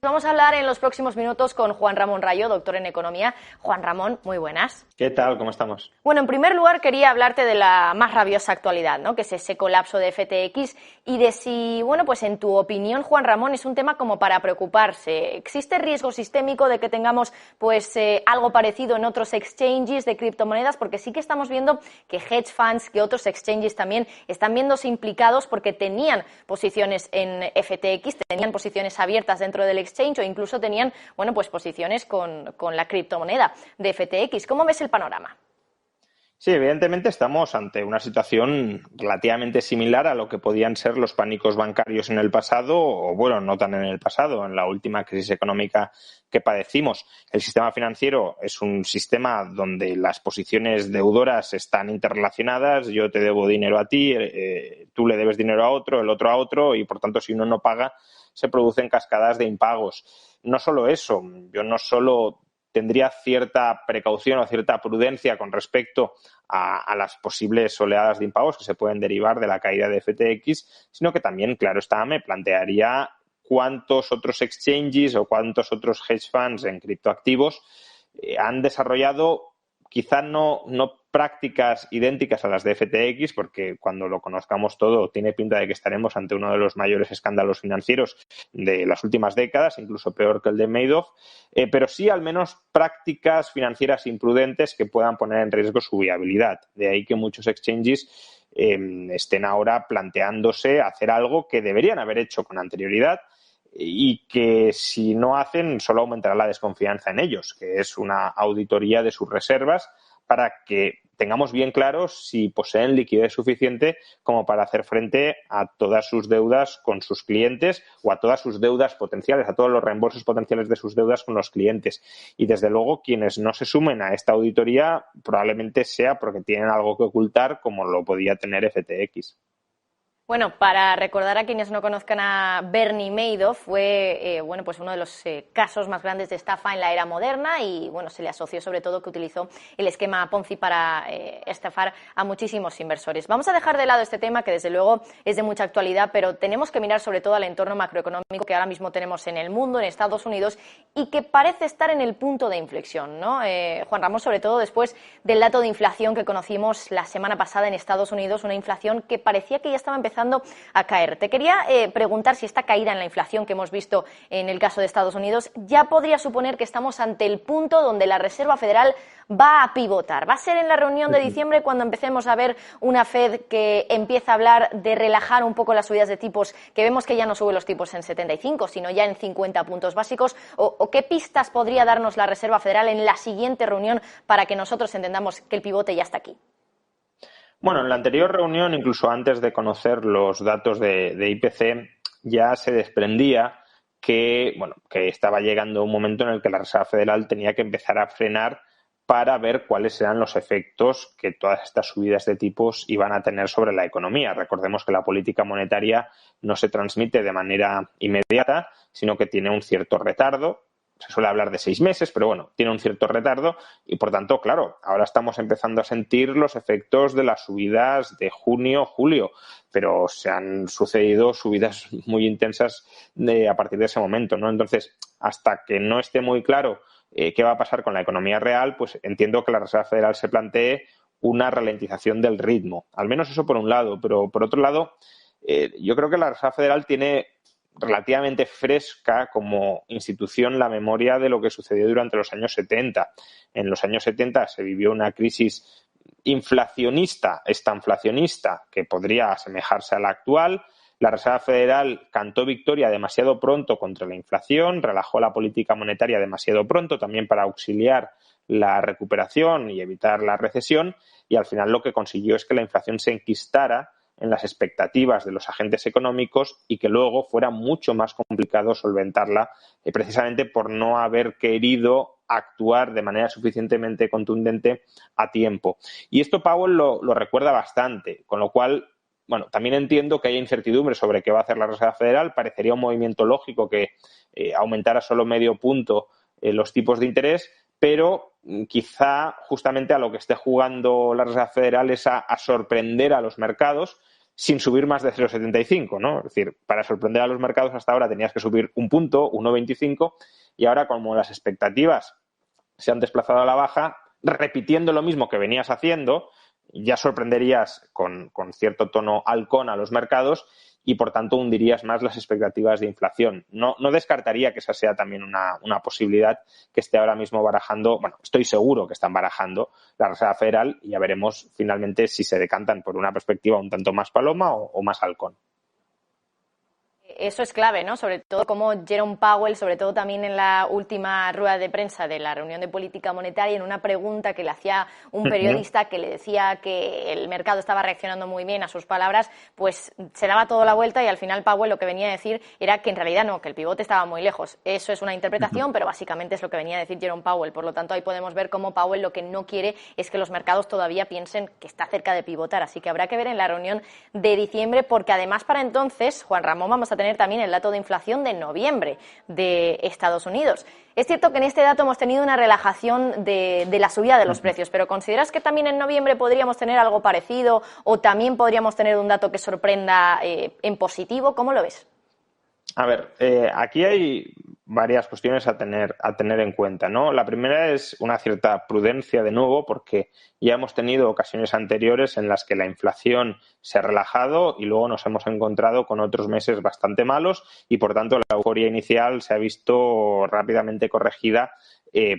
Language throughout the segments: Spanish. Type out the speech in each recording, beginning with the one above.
Vamos a hablar en los próximos minutos con Juan Ramón Rayo, doctor en Economía. Juan Ramón, muy buenas. ¿Qué tal? ¿Cómo estamos? Bueno, en primer lugar quería hablarte de la más rabiosa actualidad, ¿no? Que es ese colapso de FTX y de si, bueno, pues en tu opinión, Juan Ramón, es un tema como para preocuparse. ¿Existe riesgo sistémico de que tengamos pues algo parecido en otros exchanges de criptomonedas? Porque sí que estamos viendo que hedge funds, que otros exchanges también están viéndose implicados porque tenían posiciones en FTX, tenían posiciones abiertas dentro del exchange o incluso tenían, bueno, pues posiciones con la criptomoneda de FTX. ¿Cómo ves el panorama? Sí, evidentemente estamos ante una situación relativamente similar a lo que podían ser los pánicos bancarios en el pasado, o bueno, no tan en el pasado, en la última crisis económica que padecimos. El sistema financiero es un sistema donde las posiciones deudoras están interrelacionadas. Yo te debo dinero a ti, tú le debes dinero a otro, el otro a otro, y por tanto, si uno no paga, se producen cascadas de impagos. No solo eso, yo no solo tendría cierta precaución o cierta prudencia con respecto a las posibles oleadas de impagos que se pueden derivar de la caída de FTX, sino que también, claro está, me plantearía cuántos otros exchanges o cuántos otros hedge funds en criptoactivos han desarrollado quizá no prácticas idénticas a las de FTX, porque cuando lo conozcamos todo tiene pinta de que estaremos ante uno de los mayores escándalos financieros de las últimas décadas, incluso peor que el de Madoff, pero sí al menos prácticas financieras imprudentes que puedan poner en riesgo su viabilidad. De ahí que muchos exchanges estén ahora planteándose hacer algo que deberían haber hecho con anterioridad y que si no hacen solo aumentará la desconfianza en ellos, que es una auditoría de sus reservas para que tengamos bien claro si poseen liquidez suficiente como para hacer frente a todas sus deudas con sus clientes o a todas sus deudas potenciales, a todos los reembolsos potenciales de sus deudas con los clientes. Y desde luego quienes no se sumen a esta auditoría probablemente sea porque tienen algo que ocultar, como lo podía tener FTX. Bueno, para recordar a quienes no conozcan a Bernie Madoff, fue bueno, pues uno de los casos más grandes de estafa en la era moderna y bueno, se le asoció sobre todo que utilizó el esquema Ponzi para estafar a muchísimos inversores. Vamos a dejar de lado este tema que desde luego es de mucha actualidad, pero tenemos que mirar sobre todo al entorno macroeconómico que ahora mismo tenemos en el mundo, en Estados Unidos, y que parece estar en el punto de inflexión, ¿no? Juan Ramón, sobre todo después del dato de inflación que conocimos la semana pasada en Estados Unidos, una inflación que parecía que ya estaba empezando a caer. Te quería preguntar si esta caída en la inflación que hemos visto en el caso de Estados Unidos ya podría suponer que estamos ante el punto donde la Reserva Federal va a pivotar. ¿Va a ser en la reunión de diciembre cuando empecemos a ver una Fed que empieza a hablar de relajar un poco las subidas de tipos, que vemos que ya no sube los tipos en 75, sino ya en 50 puntos básicos? ¿O qué pistas podría darnos la Reserva Federal en la siguiente reunión para que nosotros entendamos que el pivote ya está aquí? Bueno, en la anterior reunión, incluso antes de conocer los datos de IPC, ya se desprendía que estaba llegando un momento en el que la Reserva Federal tenía que empezar a frenar para ver cuáles eran los efectos que todas estas subidas de tipos iban a tener sobre la economía. Recordemos que la política monetaria no se transmite de manera inmediata, sino que tiene un cierto retardo. Se suele hablar de 6 meses, pero bueno, tiene un cierto retardo y, por tanto, claro, ahora estamos empezando a sentir los efectos de las subidas de junio, julio, pero se han sucedido subidas muy intensas a partir de ese momento, ¿no? Entonces, hasta que no esté muy claro qué va a pasar con la economía real, pues entiendo que la Reserva Federal se plantee una ralentización del ritmo. Al menos eso por un lado, pero por otro lado, yo creo que la Reserva Federal tiene relativamente fresca como institución la memoria de lo que sucedió durante los años 70. En los años 70 se vivió una crisis inflacionista, estanflacionista, que podría asemejarse a la actual. La Reserva Federal cantó victoria demasiado pronto contra la inflación, relajó la política monetaria demasiado pronto también para auxiliar la recuperación y evitar la recesión, y al final lo que consiguió es que la inflación se enquistara en las expectativas de los agentes económicos y que luego fuera mucho más complicado solventarla, precisamente por no haber querido actuar de manera suficientemente contundente a tiempo. Y esto Powell lo recuerda bastante, con lo cual, bueno, también entiendo que haya incertidumbre sobre qué va a hacer la Reserva Federal. Parecería un movimiento lógico que aumentara solo medio punto los tipos de interés, pero quizá justamente a lo que esté jugando la Reserva Federal es a sorprender a los mercados. sin subir más de 0,75, ¿no? Es decir, para sorprender a los mercados hasta ahora tenías que subir un punto, 1,25, y ahora como las expectativas se han desplazado a la baja, repitiendo lo mismo que venías haciendo, ya sorprenderías con cierto tono halcón a los mercados y, por tanto, hundirías más las expectativas de inflación. No descartaría que esa sea también una posibilidad que esté ahora mismo barajando, bueno, estoy seguro que están barajando la Reserva Federal y ya veremos finalmente si se decantan por una perspectiva un tanto más paloma o más halcón. Eso es clave, ¿no? Sobre todo como Jerome Powell, sobre todo también en la última rueda de prensa de la reunión de política monetaria, en una pregunta que le hacía un periodista que le decía que el mercado estaba reaccionando muy bien a sus palabras, pues se daba toda la vuelta y al final Powell lo que venía a decir era que en realidad no, que el pivote estaba muy lejos. Eso es una interpretación, pero básicamente es lo que venía a decir Jerome Powell. Por lo tanto, ahí podemos ver cómo Powell lo que no quiere es que los mercados todavía piensen que está cerca de pivotar. Así que habrá que ver en la reunión de diciembre, porque además para entonces, Juan Ramón, vamos a tener también el dato de inflación de noviembre de Estados Unidos. Es cierto que en este dato hemos tenido una relajación de la subida de los precios, pero ¿consideras que también en noviembre podríamos tener algo parecido o también podríamos tener un dato que sorprenda en positivo? ¿Cómo lo ves? A ver, aquí hay varias cuestiones a tener en cuenta, ¿no? La primera es una cierta prudencia de nuevo, porque ya hemos tenido ocasiones anteriores en las que la inflación se ha relajado y luego nos hemos encontrado con otros meses bastante malos y, por tanto, la euforia inicial se ha visto rápidamente corregida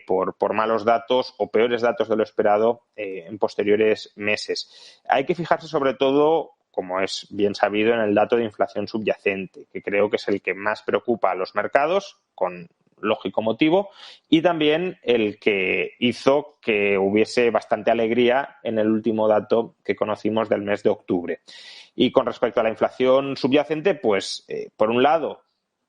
por malos datos o peores datos de lo esperado en posteriores meses. Hay que fijarse sobre todo, como es bien sabido, en el dato de inflación subyacente, que creo que es el que más preocupa a los mercados, con lógico motivo, y también el que hizo que hubiese bastante alegría en el último dato que conocimos del mes de octubre. Y con respecto a la inflación subyacente, pues, por un lado,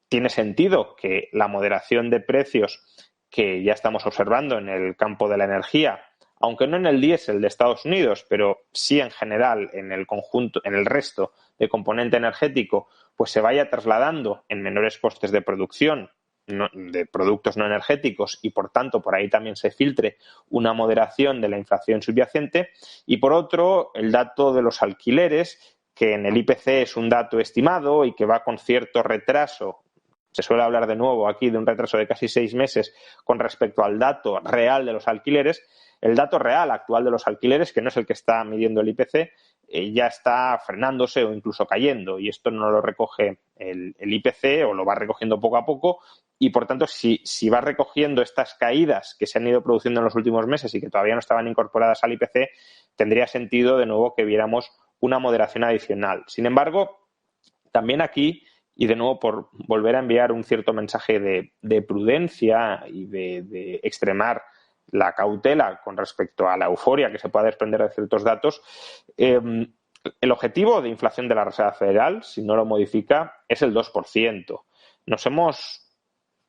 tiene sentido que la moderación de precios que ya estamos observando en el campo de la energía, aunque no en el diésel de Estados Unidos, pero sí en general en el conjunto, en el resto de componente energético, pues se vaya trasladando en menores costes de producción de productos no energéticos y, por tanto, por ahí también se filtre una moderación de la inflación subyacente. Y, por otro, el dato de los alquileres, que en el IPC es un dato estimado y que va con cierto retraso. Se suele hablar de nuevo aquí de un retraso de casi 6 meses con respecto al dato real de los alquileres. El dato real actual de los alquileres, que no es el que está midiendo el IPC, ya está frenándose o incluso cayendo, y esto no lo recoge el IPC o lo va recogiendo poco a poco, y por tanto si va recogiendo estas caídas que se han ido produciendo en los últimos meses y que todavía no estaban incorporadas al IPC, tendría sentido de nuevo que viéramos una moderación adicional. Sin embargo, también aquí, y de nuevo por volver a enviar un cierto mensaje de prudencia y de extremar la cautela con respecto a la euforia que se pueda desprender de ciertos datos, el objetivo de inflación de la Reserva Federal, si no lo modifica, es el 2%. Nos hemos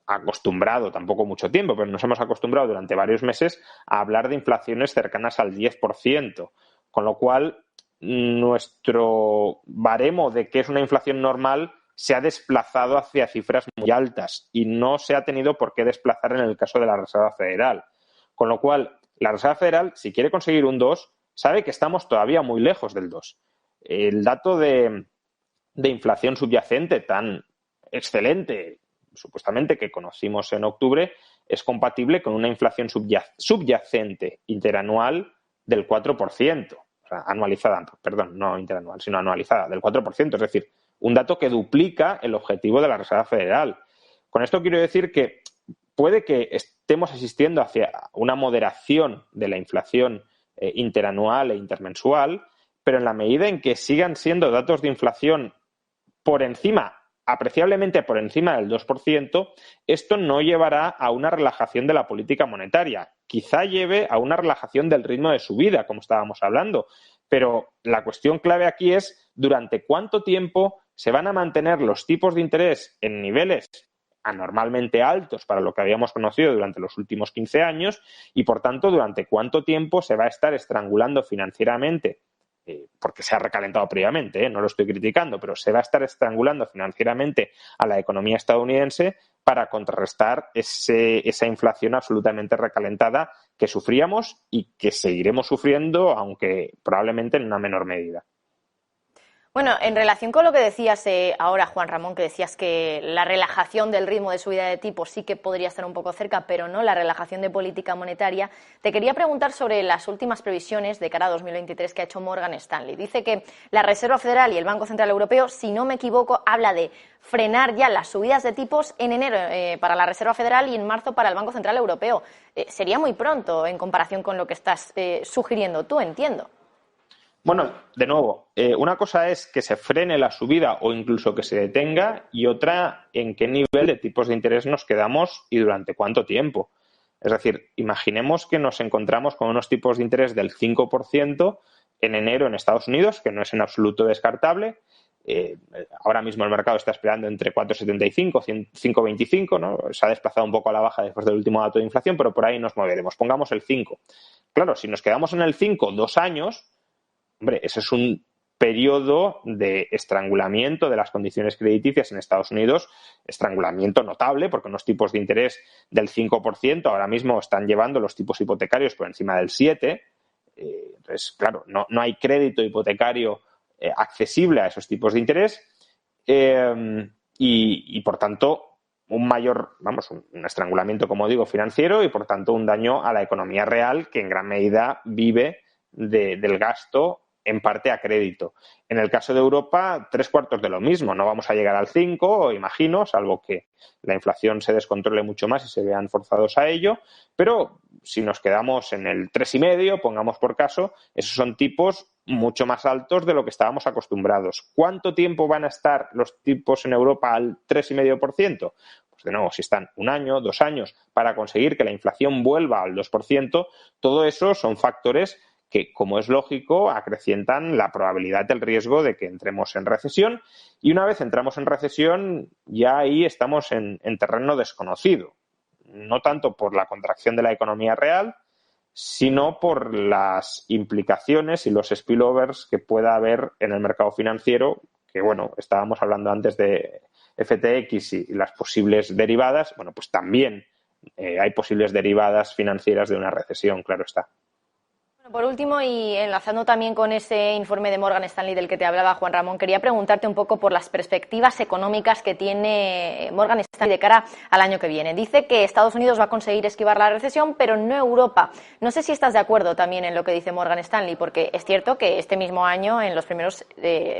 acostumbrado, tampoco mucho tiempo, pero nos hemos acostumbrado durante varios meses a hablar de inflaciones cercanas al 10%, con lo cual nuestro baremo de qué es una inflación normal se ha desplazado hacia cifras muy altas y no se ha tenido por qué desplazar en el caso de la Reserva Federal. Con lo cual, la Reserva Federal, si quiere conseguir un 2, sabe que estamos todavía muy lejos del 2. El dato de inflación subyacente tan excelente, supuestamente, que conocimos en octubre, es compatible con una inflación subyacente interanual del 4%. O sea, anualizada, perdón, no interanual, sino anualizada, del 4%. Es decir, un dato que duplica el objetivo de la Reserva Federal. Con esto quiero decir que puede que estemos asistiendo hacia una moderación de la inflación interanual e intermensual, pero en la medida en que sigan siendo datos de inflación por encima, apreciablemente por encima del 2%, esto no llevará a una relajación de la política monetaria. Quizá lleve a una relajación del ritmo de subida, como estábamos hablando. Pero la cuestión clave aquí es durante cuánto tiempo se van a mantener los tipos de interés en niveles anormalmente altos para lo que habíamos conocido durante los últimos 15 años y, por tanto, durante cuánto tiempo se va a estar estrangulando financieramente, porque se ha recalentado previamente, no lo estoy criticando, pero se va a estar estrangulando financieramente a la economía estadounidense para contrarrestar esa inflación absolutamente recalentada que sufríamos y que seguiremos sufriendo, aunque probablemente en una menor medida. Bueno, en relación con lo que decías ahora, Juan Ramón, que decías que la relajación del ritmo de subida de tipos sí que podría estar un poco cerca, pero no la relajación de política monetaria, te quería preguntar sobre las últimas previsiones de cara a 2023 que ha hecho Morgan Stanley. Dice que la Reserva Federal y el Banco Central Europeo, si no me equivoco, habla de frenar ya las subidas de tipos en enero para la Reserva Federal y en marzo para el Banco Central Europeo. Sería muy pronto en comparación con lo que estás sugiriendo tú, entiendo. Bueno, de nuevo, una cosa es que se frene la subida o incluso que se detenga y otra en qué nivel de tipos de interés nos quedamos y durante cuánto tiempo. Es decir, imaginemos que nos encontramos con unos tipos de interés del 5% en enero en Estados Unidos, que no es en absoluto descartable. Ahora mismo el mercado está esperando entre 4,75 y 5,25, ¿no? Se ha desplazado un poco a la baja después del último dato de inflación, pero por ahí nos moveremos. Pongamos el 5. Claro, si nos quedamos en el 5 2 años, hombre, ese es un periodo de estrangulamiento de las condiciones crediticias en Estados Unidos, estrangulamiento notable, porque unos tipos de interés del 5% ahora mismo están llevando los tipos hipotecarios por encima del 7%. Entonces, claro, no hay crédito hipotecario accesible a esos tipos de interés y, por tanto, un estrangulamiento, como digo, financiero y, por tanto, un daño a la economía real que en gran medida vive del gasto en parte a crédito. En el caso de Europa, 3/4 de lo mismo. No vamos a llegar al 5, imagino, salvo que la inflación se descontrole mucho más y se vean forzados a ello. Pero si nos quedamos en el 3,5, pongamos por caso, esos son tipos mucho más altos de lo que estábamos acostumbrados. ¿Cuánto tiempo van a estar los tipos en Europa al 3,5%? Pues de nuevo, si están 1 año, 2 años, para conseguir que la inflación vuelva al 2%, todo eso son factores que, como es lógico, acrecientan la probabilidad del riesgo de que entremos en recesión. Y una vez entramos en recesión, ya ahí estamos en terreno desconocido. No tanto por la contracción de la economía real, sino por las implicaciones y los spillovers que pueda haber en el mercado financiero, que, bueno, estábamos hablando antes de FTX y las posibles derivadas. Bueno, pues también hay posibles derivadas financieras de una recesión, claro está. Por último, y enlazando también con ese informe de Morgan Stanley del que te hablaba Juan Ramón, quería preguntarte un poco por las perspectivas económicas que tiene Morgan Stanley de cara al año que viene. Dice que Estados Unidos va a conseguir esquivar la recesión, pero no Europa. No sé si estás de acuerdo también en lo que dice Morgan Stanley, porque es cierto que este mismo año, en los primeros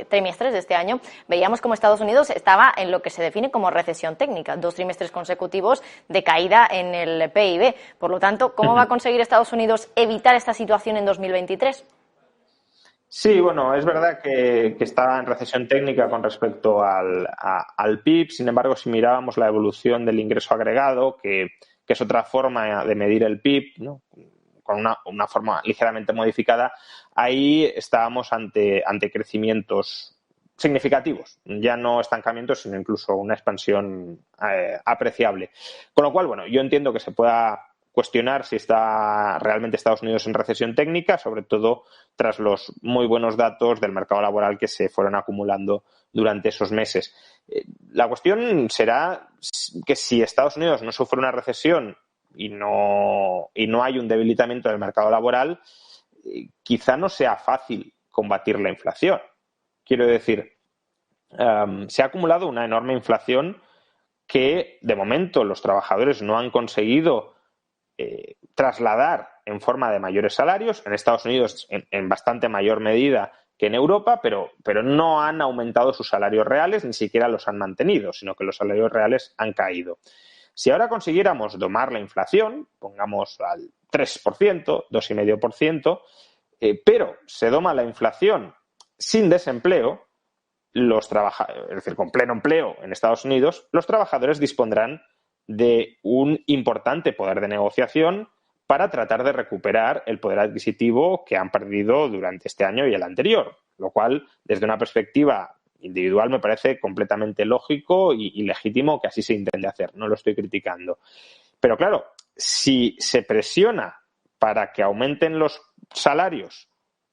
trimestres de este año, veíamos como Estados Unidos estaba en lo que se define como recesión técnica, 2 trimestres consecutivos de caída en el PIB. Por lo tanto, ¿cómo va a conseguir Estados Unidos evitar esta situación en 2023? Sí, bueno, es verdad que estaba en recesión técnica con respecto al PIB. Sin embargo, si mirábamos la evolución del ingreso agregado, que es otra forma de medir el PIB, ¿no?, con una forma ligeramente modificada, ahí estábamos ante crecimientos significativos, ya no estancamientos, sino incluso una expansión apreciable. Con lo cual, bueno, yo entiendo que se pueda cuestionar si está realmente Estados Unidos en recesión técnica, sobre todo tras los muy buenos datos del mercado laboral que se fueron acumulando durante esos meses. La cuestión será que si Estados Unidos no sufre una recesión y no hay un debilitamiento del mercado laboral, quizá no sea fácil combatir la inflación. Quiero decir, se ha acumulado una enorme inflación que, de momento, los trabajadores no han conseguido trasladar en forma de mayores salarios, en Estados Unidos en bastante mayor medida que en Europa, pero no han aumentado sus salarios reales, ni siquiera los han mantenido, sino que los salarios reales han caído. Si ahora consiguiéramos domar la inflación, pongamos al 3%, 2,5%, pero se doma la inflación sin desempleo, es decir, con pleno empleo en Estados Unidos, los trabajadores dispondrán de un importante poder de negociación para tratar de recuperar el poder adquisitivo que han perdido durante este año y el anterior, lo cual, desde una perspectiva individual, me parece completamente lógico y legítimo que así se intente hacer. No lo estoy criticando. Pero claro, si se presiona para que aumenten los salarios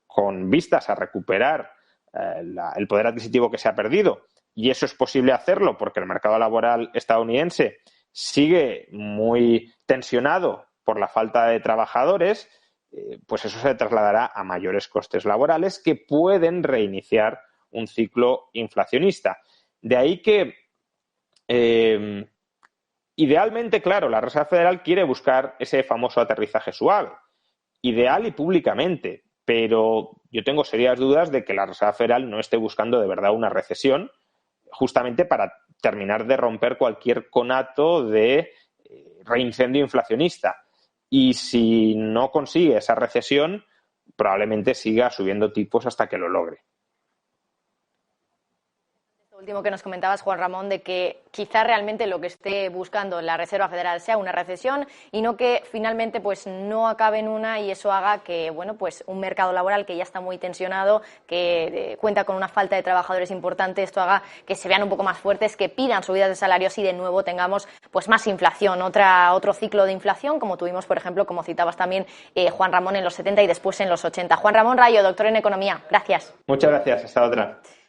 con vistas a recuperar el poder adquisitivo que se ha perdido, y eso es posible hacerlo porque el mercado laboral estadounidense sigue muy tensionado por la falta de trabajadores, pues eso se trasladará a mayores costes laborales que pueden reiniciar un ciclo inflacionista. De ahí que, idealmente, claro, la Reserva Federal quiere buscar ese famoso aterrizaje suave, ideal y públicamente, pero yo tengo serias dudas de que la Reserva Federal no esté buscando de verdad una recesión, justamente para terminar de romper cualquier conato de reincendio inflacionista. Y si no consigue esa recesión, probablemente siga subiendo tipos hasta que lo logre. Último que nos comentabas, Juan Ramón, de que quizá realmente lo que esté buscando la Reserva Federal sea una recesión y no que finalmente pues no acabe en una, y eso haga que bueno pues un mercado laboral que ya está muy tensionado, que cuenta con una falta de trabajadores importante, esto haga que se vean un poco más fuertes, que pidan subidas de salarios y de nuevo tengamos pues más inflación, otro ciclo de inflación como tuvimos, por ejemplo, como citabas también, Juan Ramón, en los 70 y después en los 80. Juan Ramón Rayo, doctor en Economía, gracias. Muchas gracias, hasta otra.